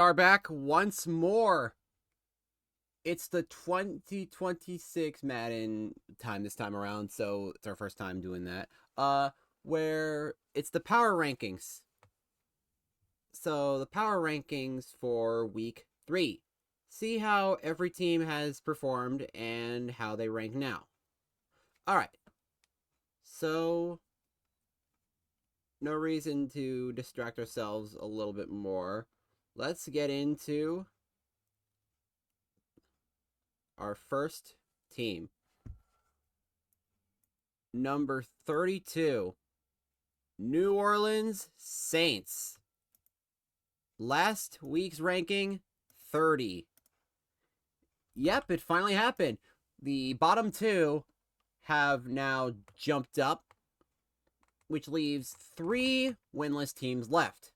Are back once more. It's the 2026 Madden time this time around, so it's our first time doing that. Where it's the power rankings. So the power rankings for week 3. See how every team has performed and how they rank now. All right. So no reason to distract ourselves a little bit more. Let's get into our first team. Number 32, New Orleans Saints. Last week's ranking, 30. Yep, it finally happened. The bottom two have now jumped up, which leaves 3 winless teams left.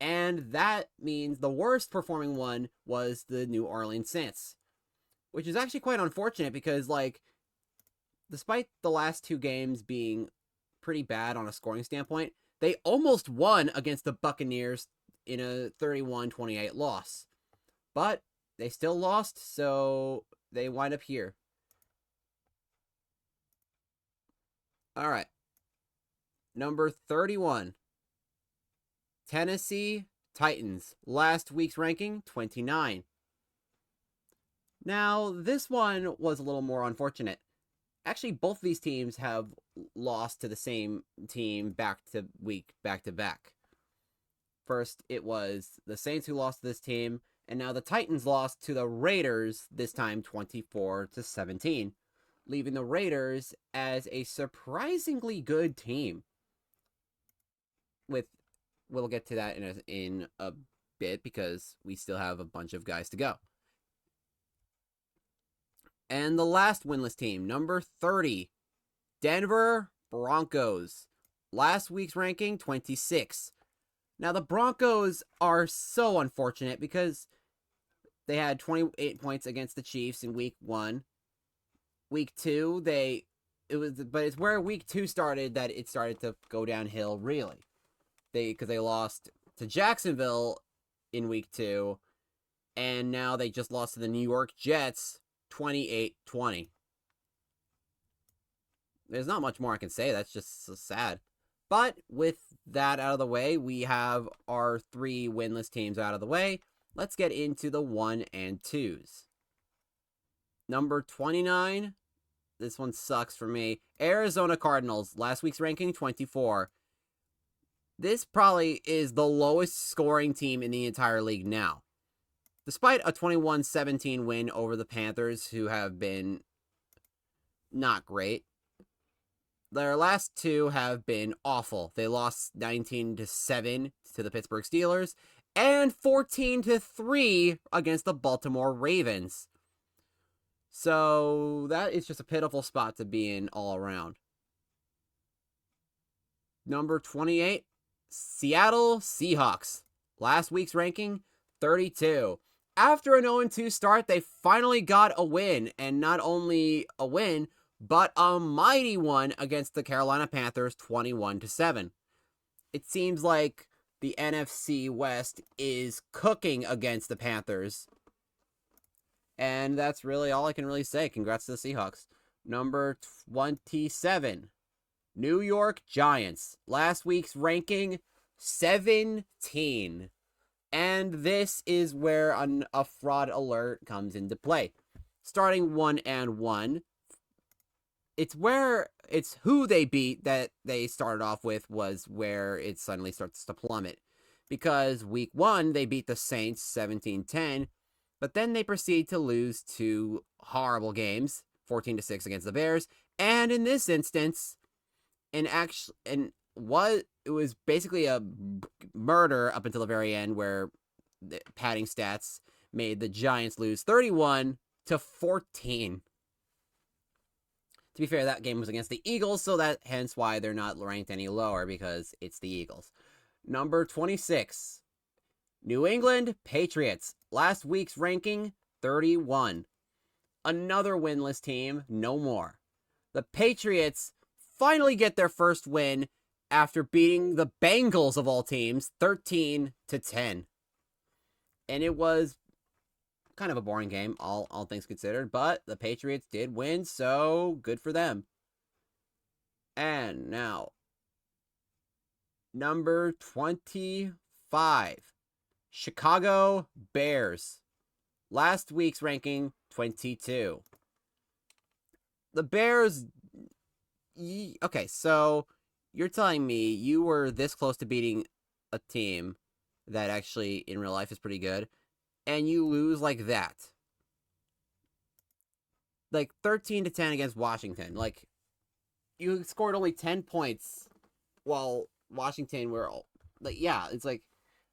And that means the worst performing one was the New Orleans Saints, which is actually quite unfortunate because, despite the last 2 games being pretty bad on a scoring standpoint, they almost won against the Buccaneers in a 31-28 loss. But they still lost, so they wind up here. All right. Number 31, Tennessee Titans. Last week's ranking, 29. Now, this one was a little more unfortunate. Actually, both of these teams have lost to the same team back to back. First, it was the Saints who lost to this team, and now the Titans lost to the Raiders, this time 24-17, leaving the Raiders as a surprisingly good team. We'll get to that in a bit because we still have a bunch of guys to go. And the last winless team, number 30, Denver Broncos. Last week's ranking, 26. Now, the Broncos are so unfortunate because they had 28 points against the Chiefs in week 1. Week 2, but it's where week 2 started that it started to go downhill, really. Because they lost to Jacksonville in week 2, and now they just lost to the New York Jets 28-20. There's not much more I can say. That's just so sad. But with that out of the way, we have our 3 winless teams out of the way. Let's get into the 1 and 2s. Number 29, this one sucks for me. Arizona Cardinals. Last week's ranking, 24. This probably is the lowest scoring team in the entire league now. Despite a 21-17 win over the Panthers, who have been not great, their last 2 have been awful. They lost 19-7 to the Pittsburgh Steelers and 14-3 against the Baltimore Ravens. So that is just a pitiful spot to be in all around. Number 28, Seattle Seahawks. Last week's ranking, 32. After an 0-2 start, they finally got a win, and not only a win, but a mighty one against the Carolina Panthers, 21-7. It seems like the NFC West is cooking against the Panthers, and that's really all I can really say. Congrats to the Seahawks. Number 27, New York Giants. Last week's ranking, 17. And this is where a fraud alert comes into play. Starting 1 and 1, it's who they beat that they started off with was where it suddenly starts to plummet. Because week 1, they beat the Saints 17-10, but then they proceed to lose 2 horrible games, 14-6 against the Bears, and in this instance, it was basically a murder up until the very end, where the padding stats made the Giants lose 31-14. To be fair, that game was against the Eagles, so that hence why they're not ranked any lower, because it's the Eagles. Number 26, New England Patriots. Last week's ranking, 31. Another winless team, no more. The Patriots finally get their first win after beating the Bengals of all teams 13-10. And it was kind of a boring game, all things considered, but the Patriots did win, so good for them. And now, number 25, Chicago Bears. Last week's ranking, 22. The Bears... Okay, so you're telling me you were this close to beating a team that actually in real life is pretty good, and you lose like that. Like 13-10 against Washington. Like, you scored only 10 points while Washington were all, like, yeah, it's like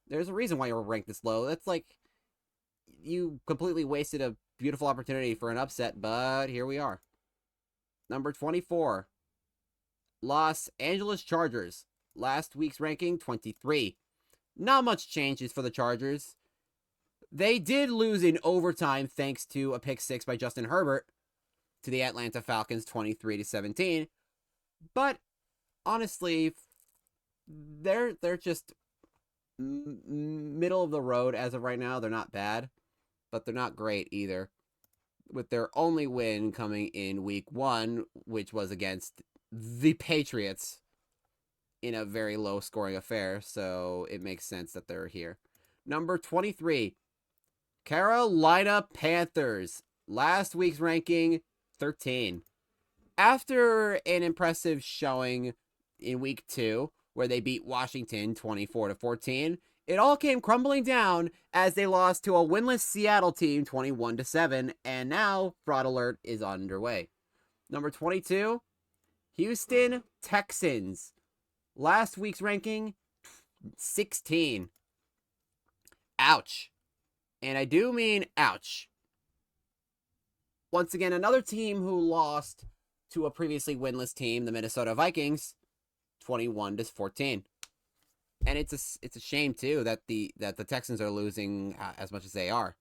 there's a reason why you were ranked this low. That's like you completely wasted a beautiful opportunity for an upset, but here we are. Number 24, Los Angeles Chargers. Last week's ranking, 23. Not much changes for the Chargers. They did lose in overtime thanks to a pick six by Justin Herbert to the Atlanta Falcons, 23-17. But honestly, they're just middle of the road as of right now. They're not bad, but they're not great either. With their only win coming in week 1, which was against the Patriots in a very low scoring affair, so it makes sense that they're here. Number 23, Carolina Panthers. Last week's ranking, 13. After an impressive showing in week 2, where they beat Washington 24-14, it all came crumbling down as they lost to a winless Seattle team 21-7, and now fraud alert is underway. Number 22, Houston Texans. Last week's ranking, 16. Ouch. And I do mean ouch. Once again, another team who lost to a previously winless team, the Minnesota Vikings, 21-14. And it's a shame too that the Texans are losing as much as they are.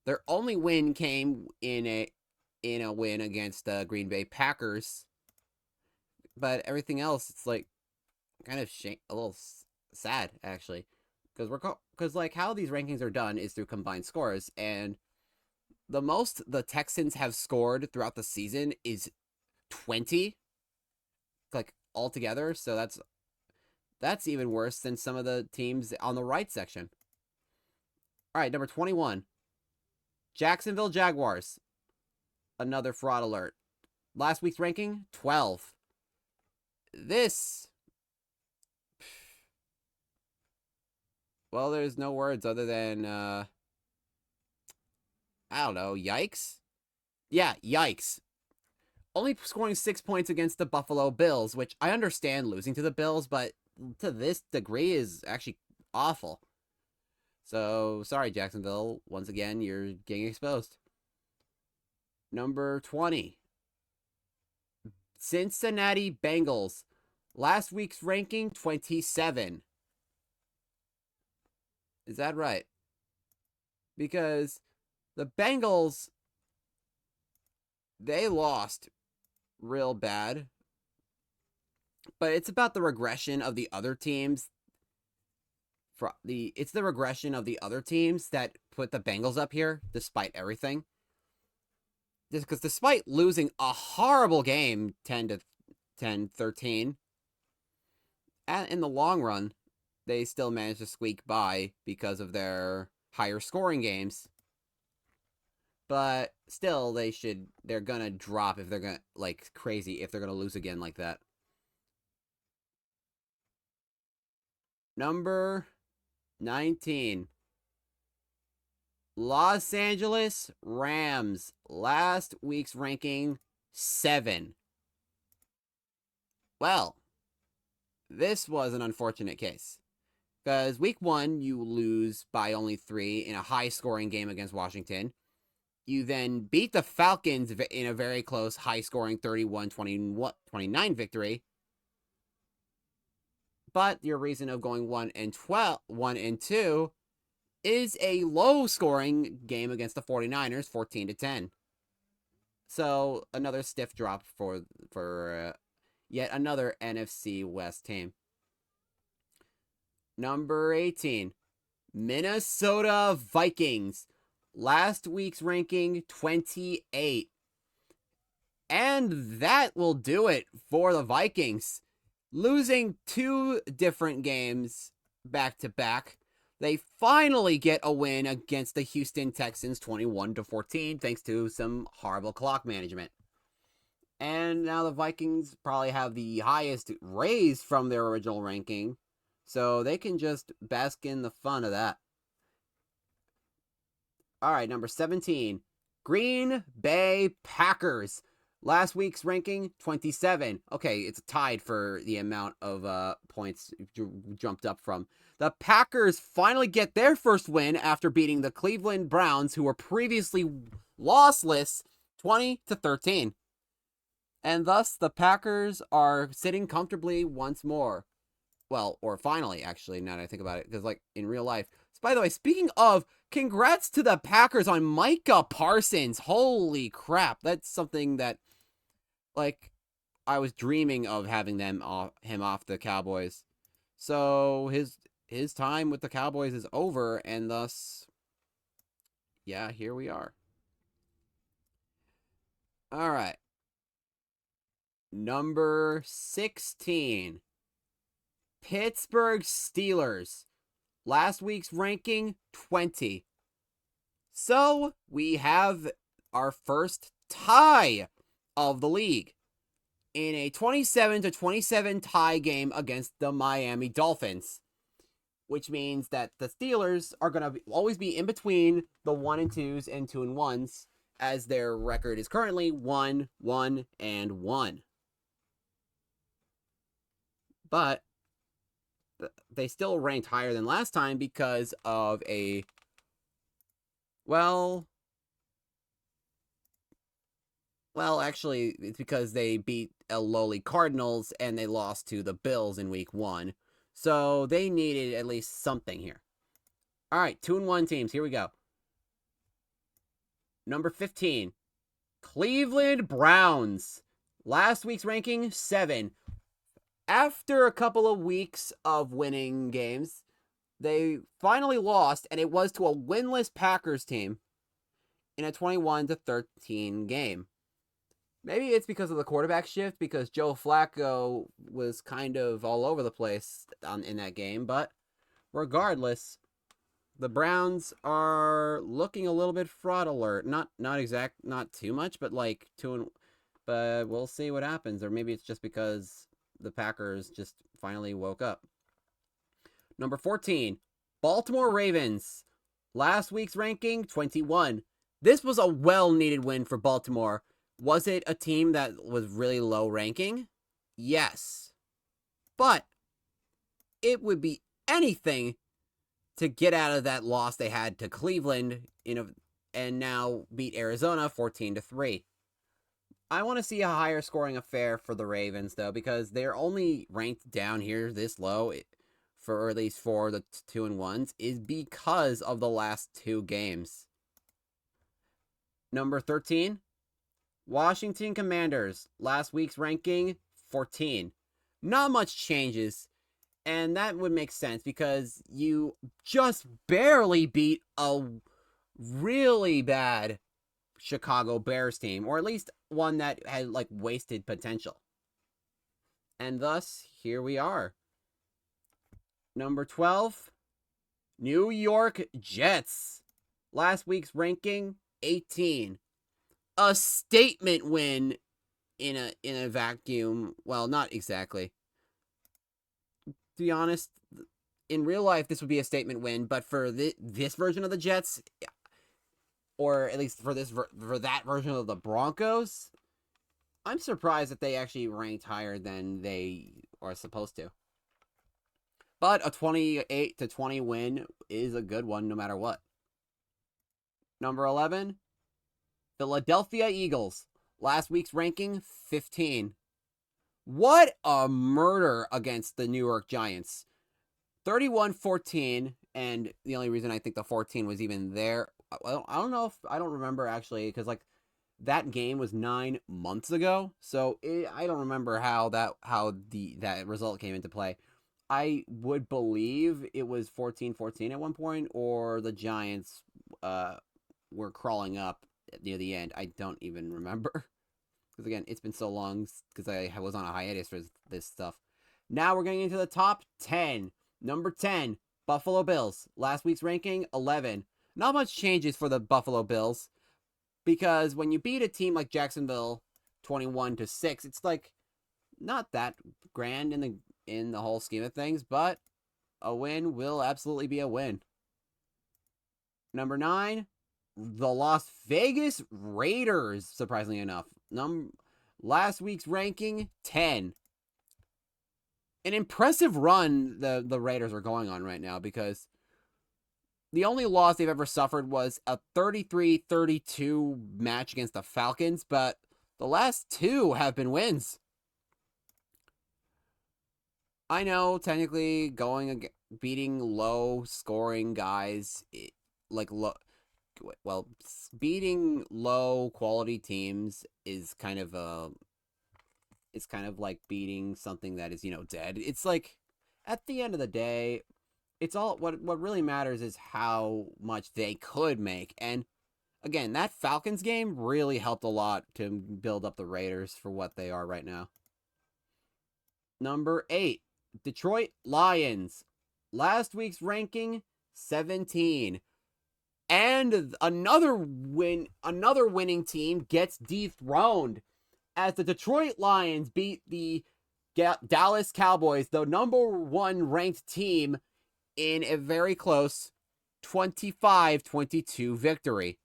Their only win came in a win against the Green Bay Packers, but everything else, it's like kind of a little sad actually, because like how these rankings are done is through combined scores, and the most the Texans have scored throughout the season is 20, like altogether. So that's even worse than some of the teams on the right section. All right, number 21, Jacksonville Jaguars. Another fraud alert. Last week's ranking, 12. This, well, there's no words other than, I don't know, yikes? Yeah, yikes. Only scoring 6 points against the Buffalo Bills, which I understand losing to the Bills, but to this degree is actually awful. So, sorry, Jacksonville. Once again, you're getting exposed. Number 20, Cincinnati Bengals. Last week's ranking, 27. Is that right? Because the Bengals, they lost real bad. But it's about the regression of the other teams. It's the regression of the other teams that put the Bengals up here, despite everything. Just because despite losing a horrible game, 10-13, in the long run, they still managed to squeak by because of their higher scoring games. But still, they're gonna drop if they're gonna, like crazy, if they're gonna lose again like that. Number 19, Los Angeles Rams. Last week's ranking, 7. Well, this was an unfortunate case. Because week 1, you lose by only 3 in a high-scoring game against Washington. You then beat the Falcons in a very close, high-scoring 31-29 victory. But your reason of going 1-2 is a low-scoring game against the 49ers, 14-10. So another stiff drop for yet another NFC West team. Number 18, Minnesota Vikings. Last week's ranking 28. And that will do it for the Vikings. Losing 2 different games back to back, they finally get a win against the Houston Texans 21-14 thanks to some horrible clock management. And now the Vikings probably have the highest raise from their original ranking, so they can just bask in the fun of that. All right, number 17, Green Bay Packers. Last week's ranking, 27. Okay, it's tied for the amount of points jumped up from. The Packers finally get their first win after beating the Cleveland Browns, who were previously lossless, 20-13. And thus, the Packers are sitting comfortably once more. Well, or finally, actually, now that I think about it, because, like, in real life. So, by the way, speaking of, congrats to the Packers on Micah Parsons. Holy crap. That's something that, like, I was dreaming of having him off the Cowboys. So, his time with the Cowboys is over, and thus, yeah, here we are. All right. Number 16. Pittsburgh Steelers. Last week's ranking, 20. So, we have our first tie of the league in a 27-27 tie game against the Miami Dolphins, which means that the Steelers are going to always be in between the 1-2s and 2-1s, as their record is currently 1-1-1. But they still ranked higher than last time because of actually, it's because they beat a lowly Cardinals and they lost to the Bills in week 1. So they needed at least something here. All right, 2-1 teams. Here we go. Number 15, Cleveland Browns. Last week's ranking, 7. After a couple of weeks of winning games, they finally lost, and it was to a winless Packers team in a 21-13 game. Maybe it's because of the quarterback shift, because Joe Flacco was kind of all over the place in that game, but regardless, the Browns are looking a little bit fraud alert. Not too much, but but we'll see what happens, or maybe it's just because the Packers just finally woke up. Number 14, Baltimore Ravens. Last week's ranking, 21. This was a well-needed win for Baltimore. Was it a team that was really low ranking? Yes. But it would be anything to get out of that loss they had to Cleveland and now beat Arizona 14-3. I want to see a higher scoring affair for the Ravens, though, because they're only ranked down here this low, for at least for the 2-1s, is because of the last 2 games. Number 13, Washington Commanders. Last week's ranking, 14. Not much changes, and that would make sense because you just barely beat a really bad Chicago Bears team, or at least one that had wasted potential. And thus, here we are. Number 12, New York Jets. Last week's ranking, 18. A statement win in a vacuum. Well, not exactly. To be honest, in real life, this would be a statement win, but for this version of the Jets, or at least for that version of the Broncos, I'm surprised that they actually ranked higher than they are supposed to. But a 28-20 win is a good one no matter what. Number 11, Philadelphia Eagles. Last week's ranking, 15. What a murder against the New York Giants. 31-14, and the only reason I think the 14 was even there, I don't know if, I don't remember actually, because that game was 9 months ago, so I don't remember how that result came into play. I would believe it was 14-14 at one point, or the Giants were crawling up near the end. I don't even remember. Because again, it's been so long because I was on a hiatus for this stuff. Now we're getting into the top 10. Number 10, Buffalo Bills. Last week's ranking, 11. Not much changes for the Buffalo Bills because when you beat a team like Jacksonville 21-6, it's like not that grand in the whole scheme of things, but a win will absolutely be a win. Number 9, the Las Vegas Raiders, surprisingly enough. Last week's ranking, 10. An impressive run the Raiders are going on right now because the only loss they've ever suffered was a 33-32 match against the Falcons, but the last 2 have been wins. I know technically beating low scoring guys beating low quality teams is kind of it's kind of like beating something that is, dead. It's like at the end of the day, it's all what really matters is how much they could make. And again, that Falcons game really helped a lot to build up the Raiders for what they are right now. Number 8, Detroit Lions. Last week's ranking, 17. And another winning team gets dethroned as the Detroit Lions beat the Dallas Cowboys, the number 1 ranked team, in a very close 25-22 victory.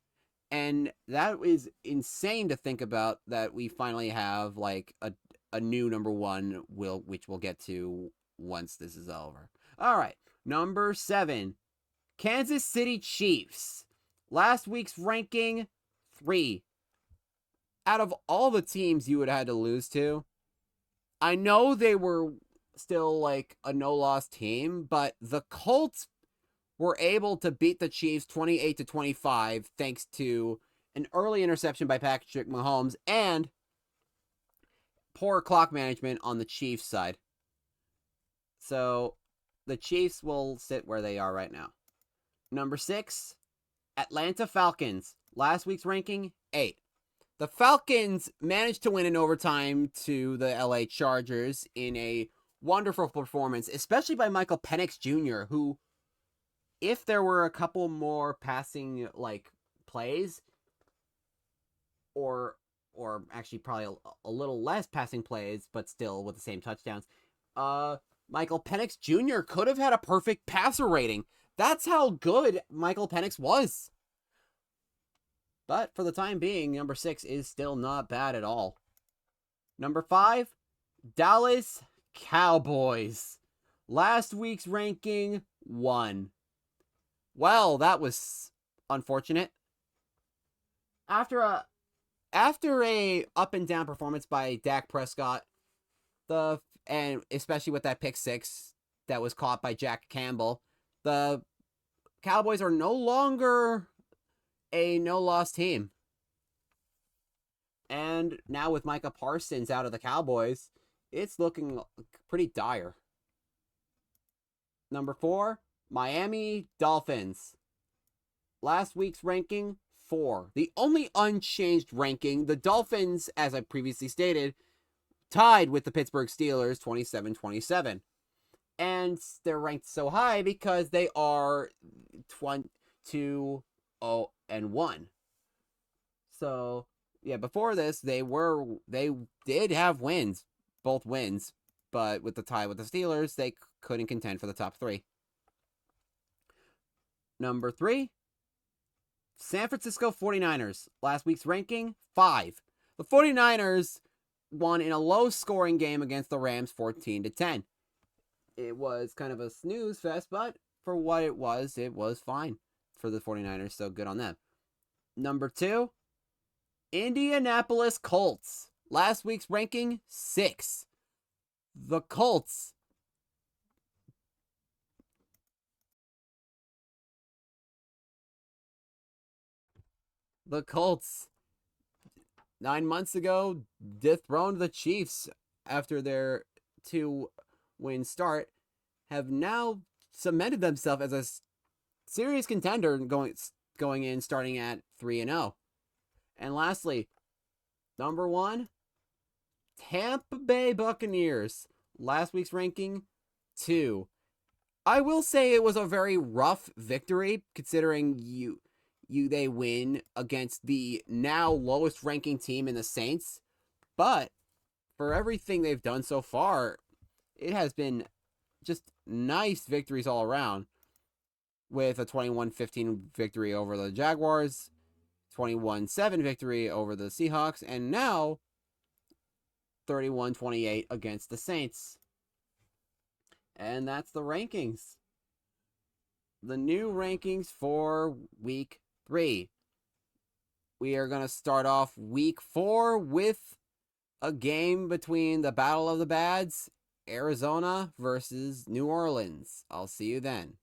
And that is insane to think about, that we finally have like a new number 1, which we'll get to once this is over. All right, number 7, Kansas City Chiefs. Last week's ranking, 3. Out of all the teams you would have had to lose to, I know they were still like a no-loss team, but the Colts were able to beat the Chiefs 28-25 thanks to an early interception by Patrick Mahomes and poor clock management on the Chiefs side. So the Chiefs will sit where they are right now. Number 6, Atlanta Falcons. Last week's ranking, 8. The Falcons managed to win in overtime to the LA Chargers in a wonderful performance, especially by Michael Penix Jr., who, if there were a couple more passing plays, or actually probably a little less passing plays, but still with the same touchdowns, Michael Penix Jr. could have had a perfect passer rating. That's how good Michael Penix was. But for the time being, number 6 is still not bad at all. Number 5, Dallas Cowboys. Last week's ranking, 1. Well, that was unfortunate. After a up and down performance by Dak Prescott, and especially with that pick 6 that was caught by Jack Campbell, the Cowboys are no longer a no-loss team. And now with Micah Parsons out of the Cowboys, it's looking pretty dire. Number 4, Miami Dolphins. Last week's ranking, 4. The only unchanged ranking, the Dolphins, as I previously stated, tied with the Pittsburgh Steelers 27-27. And they're ranked so high because they are 2-0-1. So, yeah, before this, they did have wins, both wins, but with the tie with the Steelers, they couldn't contend for the top 3. Number 3, San Francisco 49ers. Last week's ranking, 5. The 49ers won in a low-scoring game against the Rams 14-10. It was kind of a snooze fest, but for what it was fine for the 49ers, so good on them. Number 2, Indianapolis Colts. Last week's ranking, 6. The Colts. The Colts, 9 months ago, dethroned the Chiefs after their 2-win start. have now cemented themselves as a serious contender going in starting at 3-0. And lastly, number 1, Tampa Bay Buccaneers. Last week's ranking 2. I will say it was a very rough victory considering they win against the now lowest ranking team in the Saints. But for everything they've done so far, it has been just nice victories all around, with a 21-15 victory over the Jaguars, 21-7 victory over the Seahawks, and now 31-28 against the Saints. And that's the rankings. The new rankings for week 3. We are going to start off week 4 with a game between the Battle of the Bads, Arizona versus New Orleans. I'll see you then.